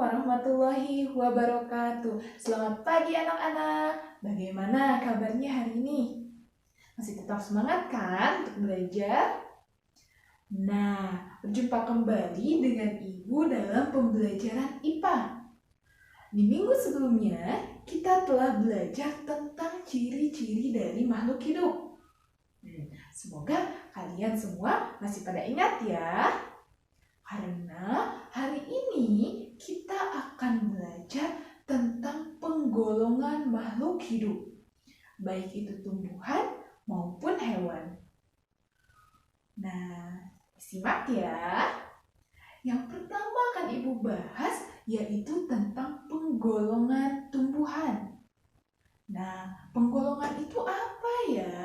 warahmatullahi wabarakatuh. Selamat pagi anak-anak. Bagaimana kabarnya hari ini? Masih tetap semangat kan untuk belajar? Nah, berjumpa kembali dengan Ibu dalam pembelajaran IPA. Di minggu sebelumnya, kita telah belajar tentang ciri-ciri dari makhluk hidup. Semoga kalian semua masih pada ingat ya. Karena hari ini kita akan belajar tentang penggolongan makhluk hidup, baik itu tumbuhan maupun hewan. Nah, simak ya. Yang pertama akan Ibu bahas yaitu tentang penggolongan tumbuhan. Nah, penggolongan itu apa ya?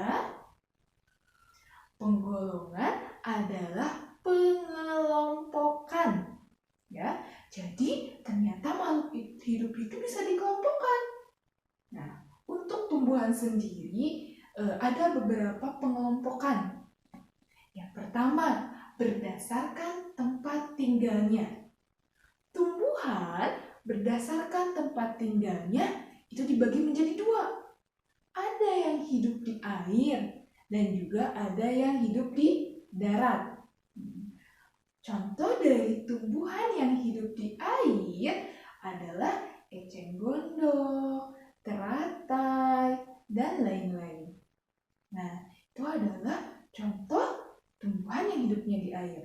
Penggolongan adalah pengelompokan, ya. Jadi ternyata makhluk hidup itu bisa dikelompokkan. Nah, untuk tumbuhan sendiri ada beberapa pengelompokan. Yang pertama, berdasarkan tempat tinggalnya. Tumbuhan berdasarkan tempat tinggalnya itu dibagi menjadi dua. Ada yang hidup di air dan juga ada yang hidup di darat. Contoh dari tumbuhan yang hidup di air adalah eceng gondok, teratai, dan lain-lain. Nah, itu adalah contoh tumbuhan yang hidupnya di air.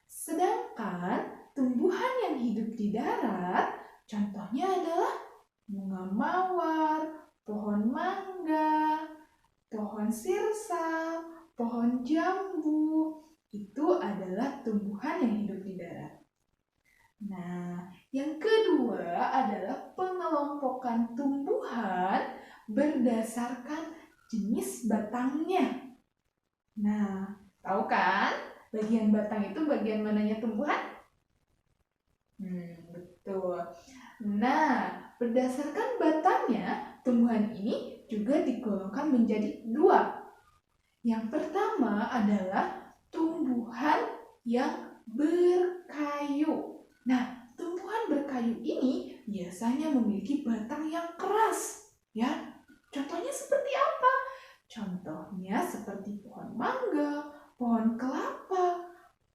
Sedangkan tumbuhan yang hidup di darat, contohnya adalah bunga mawar, pohon mangga, pohon sirsa, pohon jambu. Itu adalah tumbuhan yang hidup di darat. Nah, yang kedua adalah pengelompokan tumbuhan berdasarkan jenis batangnya. Nah, tahu kan bagian batang itu bagian mananya tumbuhan? Betul. Nah, berdasarkan batangnya, tumbuhan ini juga digolongkan menjadi dua. Yang pertama adalah tumbuhan yang berkayu. Nah, tumbuhan berkayu ini biasanya memiliki batang yang keras, ya. Contohnya seperti apa? Contohnya seperti pohon mangga, pohon kelapa,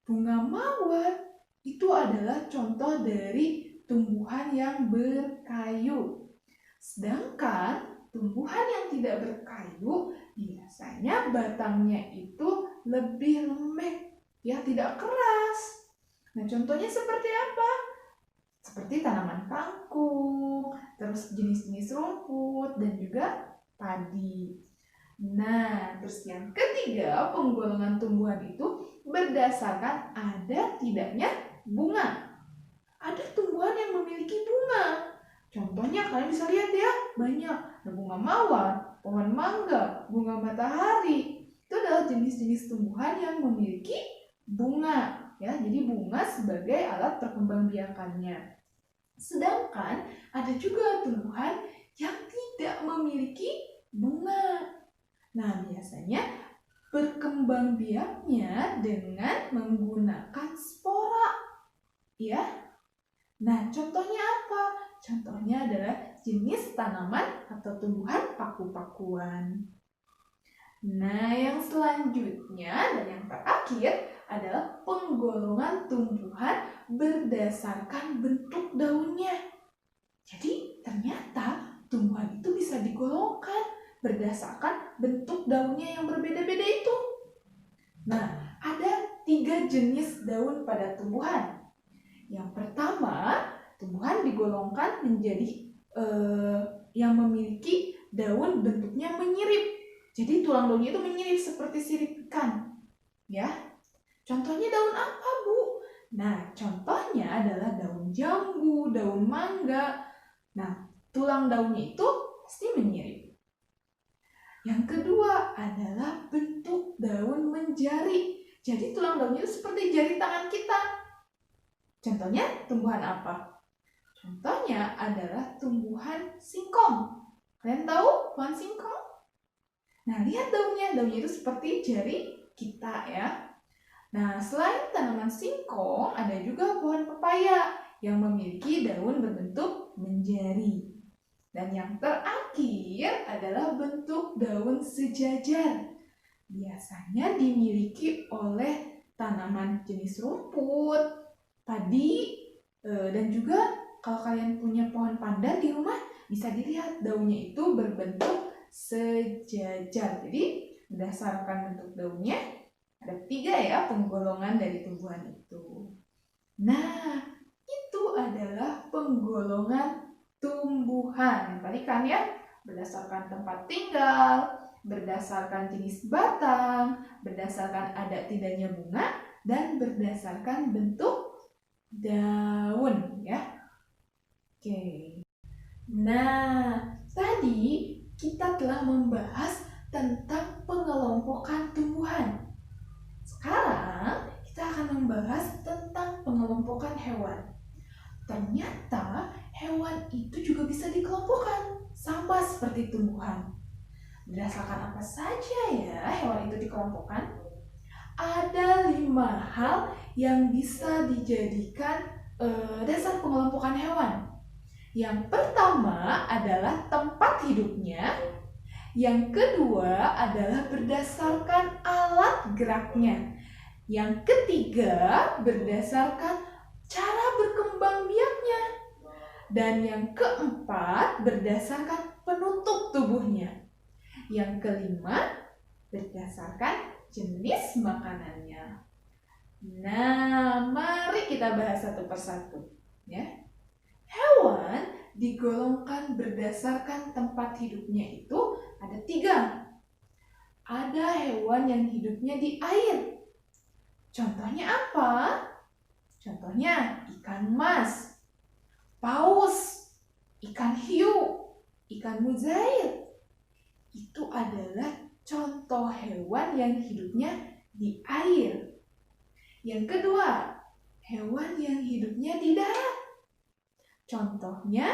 bunga mawar. Itu adalah contoh dari tumbuhan yang berkayu. Sedangkan tumbuhan yang tidak berkayu biasanya batangnya itu lebih lembek, ya, tidak keras. Nah, contohnya seperti apa? Seperti tanaman kangkung, terus jenis-jenis rumput, dan juga padi. Nah, terus yang ketiga, penggolongan tumbuhan itu berdasarkan ada tidaknya bunga. Ada tumbuhan yang memiliki bunga. Contohnya kalian bisa lihat ya, banyak. Ada bunga mawar, pohon mangga, bunga matahari. Itu adalah jenis-jenis tumbuhan yang memiliki bunga, ya. Jadi bunga sebagai alat perkembangbiakannya. Sedangkan ada juga tumbuhan yang tidak memiliki bunga. Nah, biasanya berkembang biaknya dengan menggunakan spora, ya. Nah, contohnya apa? Contohnya adalah jenis tanaman atau tumbuhan paku-pakuan. Nah, yang selanjutnya dan yang terakhir adalah penggolongan tumbuhan berdasarkan bentuk daunnya. Jadi, ternyata tumbuhan itu bisa digolongkan berdasarkan bentuk daunnya yang berbeda-beda itu. Nah, ada 3 jenis daun pada tumbuhan. Yang pertama, tumbuhan digolongkan menjadi yang memiliki daun bentuknya menyirip. Jadi tulang daunnya itu menyirip seperti sirip ikan, ya. Contohnya daun apa, Bu? Nah, contohnya adalah daun jambu, daun mangga. Nah, tulang daunnya itu pasti menyirip. Yang kedua adalah bentuk daun menjari. Jadi tulang daunnya itu seperti jari tangan kita. Contohnya tumbuhan apa? Contohnya adalah tumbuhan singkong. Kalian tahu pohon singkong? Nah, lihat daunnya. Daunnya itu seperti jari kita, ya. Nah, selain tanaman singkong, ada juga pohon pepaya yang memiliki daun berbentuk menjari. Dan yang terakhir adalah bentuk daun sejajar. Biasanya dimiliki oleh tanaman jenis rumput, padi, dan juga kalau kalian punya pohon pandan di rumah, bisa dilihat daunnya itu berbentuk sejajar. Jadi berdasarkan bentuk daunnya, ada 3 ya penggolongan dari tumbuhan itu. Nah, itu adalah penggolongan tumbuhan. Tadi kan ya, berdasarkan tempat tinggal, berdasarkan jenis batang, berdasarkan ada tidaknya bunga, dan berdasarkan bentuk daun ya. Oke. Nah, tadi kita telah membahas tentang pengelompokan tumbuhan. Sekarang kita akan membahas tentang pengelompokan hewan. Ternyata hewan itu juga bisa dikelompokkan, sama seperti tumbuhan. Berdasarkan apa saja ya hewan itu dikelompokkan? Ada 5 hal yang bisa dijadikan dasar pengelompokan hewan. Yang pertama adalah tempat hidupnya. Yang kedua adalah berdasarkan alat geraknya. Yang ketiga berdasarkan cara berkembang biaknya. Dan yang keempat berdasarkan penutup tubuhnya. Yang kelima berdasarkan jenis makanannya. Nah, mari kita bahas satu persatu ya. Hewan digolongkan berdasarkan tempat hidupnya itu ada 3. Ada hewan yang hidupnya di air. Contohnya apa? Contohnya ikan mas, paus, ikan hiu, ikan mujair. Itu adalah contoh hewan yang hidupnya di air. Yang kedua, hewan yang hidupnya di darat. Contohnya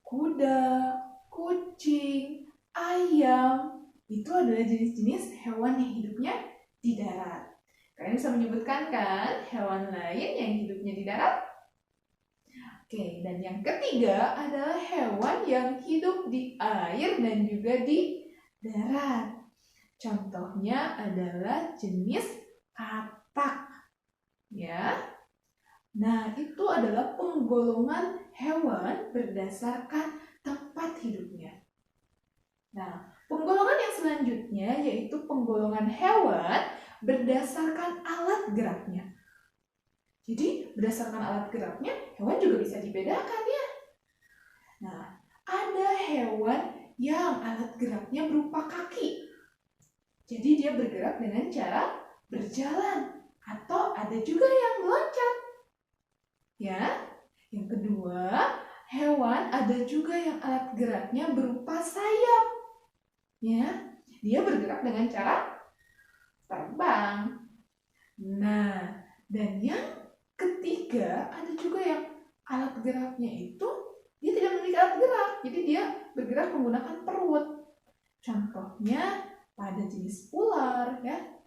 kuda, kucing, ayam. Itu adalah jenis-jenis hewan yang hidupnya di darat. Kalian bisa menyebutkan kan hewan lain yang hidupnya di darat? Oke, dan yang ketiga adalah hewan yang hidup di air dan juga di darat. Contohnya adalah jenis katak. Ya. Nah, itu adalah penggolongan hewan berdasarkan tempat hidupnya. Nah, penggolongan yang selanjutnya yaitu penggolongan hewan berdasarkan alat geraknya. Jadi, berdasarkan alat geraknya, hewan juga bisa dibedakan ya. Nah, ada hewan yang alat geraknya berupa kaki. Jadi, dia bergerak dengan cara berjalan. Atau ada juga yang meloncat. Ya, yang kedua, hewan ada juga yang alat geraknya berupa sayap. Ya, dia bergerak dengan cara terbang. Nah, dan yang ketiga ada juga yang alat geraknya itu dia tidak memiliki alat gerak, jadi dia bergerak menggunakan perut. Contohnya pada jenis ular ya.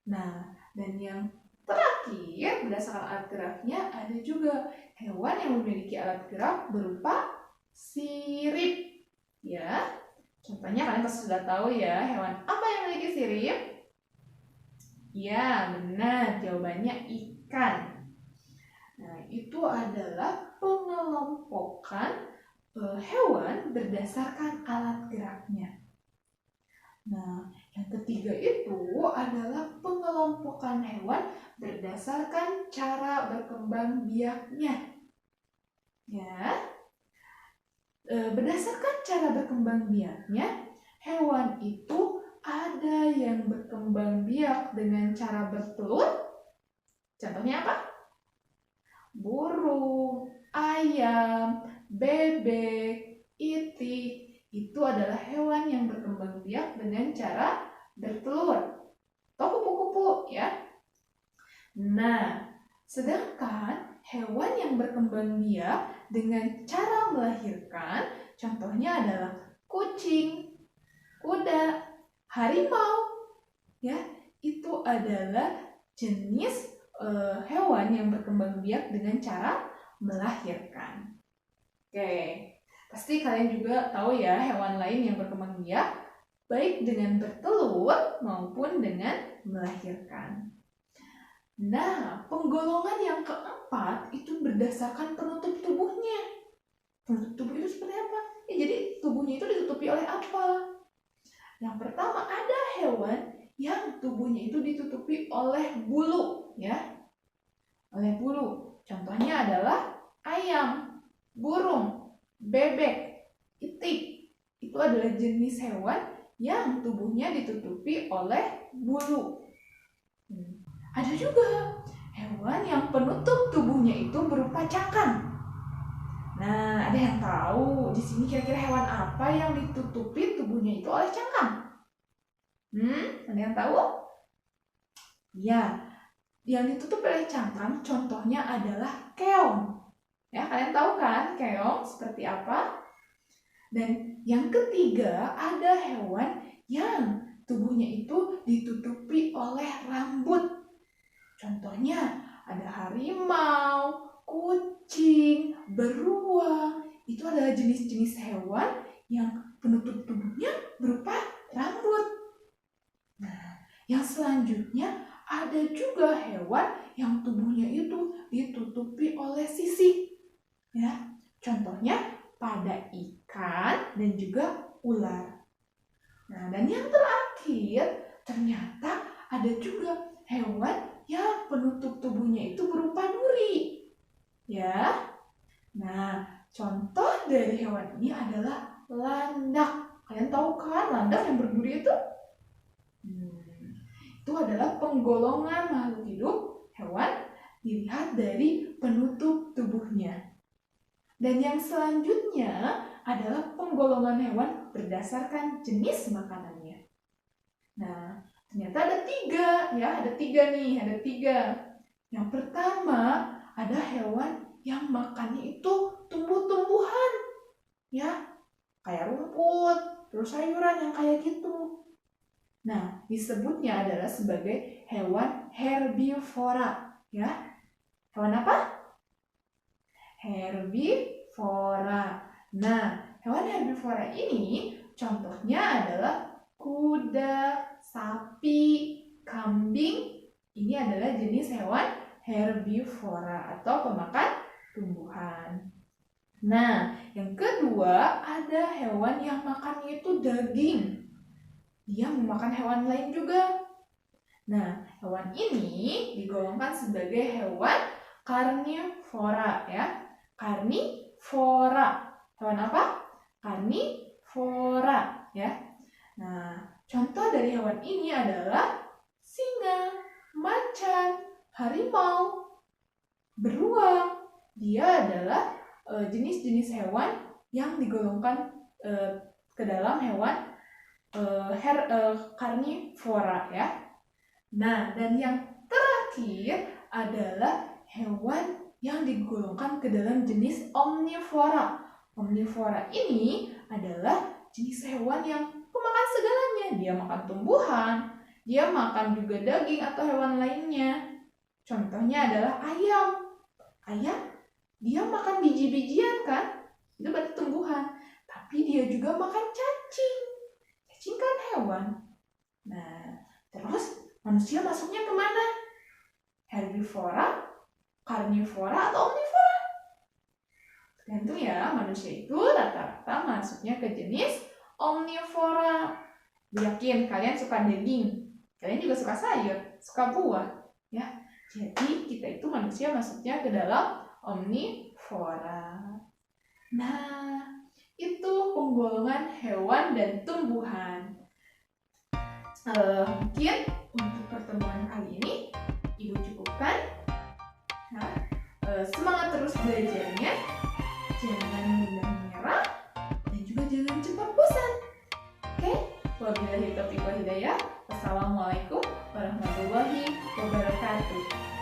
Nah, dan yang terakhir berdasarkan alat geraknya ada juga hewan yang memiliki alat gerak berupa sirip. Ya, contohnya kalian pasti sudah tahu ya hewan apa yang memiliki sirip? Ya, benar, jawabannya ikan. Nah, itu adalah pengelompokan hewan berdasarkan alat geraknya. Nah, yang ketiga itu adalah pengelompokan hewan berdasarkan cara berkembang biaknya. Ya, berdasarkan cara berkembang biaknya, hewan itu ada yang berkembang biak dengan cara bertelur. Contohnya apa? Burung, ayam, bebek, itik. Itu adalah hewan yang berkembang biak dengan cara bertelur atau kupu-kupu ya. Nah, sedangkan hewan yang berkembang biak dengan cara melahirkan contohnya adalah kucing, kuda, harimau. Ya, itu adalah jenis hewan yang berkembang biak dengan cara melahirkan. Oke, pasti kalian juga tahu ya hewan lain yang berkembang biak, baik dengan bertelur maupun dengan melahirkan. Nah, penggolongan yang keempat itu berdasarkan penutup tubuhnya. Penutup tubuh itu seperti apa? Ya, jadi tubuhnya itu ditutupi oleh apa? Yang pertama, ada hewan yang tubuhnya itu ditutupi oleh bulu, ya. Oleh bulu. Contohnya adalah ayam, burung, bebek, itik. Itu adalah jenis hewan yang tubuhnya ditutupi oleh bulu. Ada juga hewan yang penutup tubuhnya itu berupa cangkang. Nah, ada yang tahu di sini kira-kira hewan apa yang ditutupi tubuhnya itu oleh cangkang? Ada yang tahu? Ya, yang ditutup oleh cangkang contohnya adalah keong. Ya, kalian tahu kan keong seperti apa? Dan yang ketiga, ada hewan yang tubuhnya itu ditutupi oleh rambut. Contohnya ada harimau, kucing, beruang. Itu adalah jenis-jenis hewan yang penutup tubuhnya berupa rambut. Nah, yang selanjutnya ada juga hewan yang tubuhnya itu ditutupi oleh sisik. Ya, contohnya pada ikan dan juga ular. Nah, dan yang terakhir ternyata ada juga hewan yang penutup tubuhnya itu berupa duri. Ya. Nah, contoh dari hewan ini adalah landak. Kalian tahu kan landak yang berduri itu? Itu adalah penggolongan makhluk hidup hewan dilihat dari penutup tubuhnya. Dan yang selanjutnya adalah penggolongan hewan berdasarkan jenis makanannya. Nah, ternyata ada tiga, ya, ada tiga. Yang pertama, ada hewan yang makannya itu tumbuh-tumbuhan, ya, kayak rumput, terus sayuran yang kayak gitu. Nah, disebutnya adalah sebagai hewan herbivora, ya. Hewan apa? Herbivora. Nah, hewan herbivora ini contohnya adalah kuda, sapi, kambing. Ini adalah jenis hewan herbivora atau pemakan tumbuhan. Nah, yang kedua ada hewan yang makannya itu daging. Dia memakan hewan lain juga. Nah, hewan ini digolongkan sebagai hewan karnivora, ya. Karnivora. Hewan apa? Karnivora, ya. Nah, contoh dari hewan ini adalah singa, macan, harimau, beruang. Dia adalah jenis-jenis hewan yang digolongkan ke dalam hewan karnivora, ya. Nah, dan yang terakhir adalah hewan yang digolongkan ke dalam jenis omnivora. Omnivora ini adalah jenis hewan yang pemakan segalanya. Dia makan tumbuhan, dia makan juga daging atau hewan lainnya. Contohnya adalah ayam. Ayam, dia makan biji-bijian kan? Itu berarti tumbuhan. Tapi dia juga makan cacing. Cacing kan hewan. Nah, terus manusia masuknya kemana? Herbivora, karnivora, atau omnivora? Tergantung ya, manusia itu rata-rata masuknya ke jenis omnivora. Yakin kalian suka daging, kalian juga suka sayur, suka buah, ya. Jadi kita itu manusia masuknya ke dalam omnivora. Nah, itu penggolongan hewan dan tumbuhan. Mungkin untuk pertemuan kali ini Ibu cukupkan. Nah, semangat terus belajarnya, jangan mudah menyerah, dan juga jangan cepat bosan. Oke, wabillahi taufiq wal hidayah. Wassalamualaikum warahmatullahi wabarakatuh.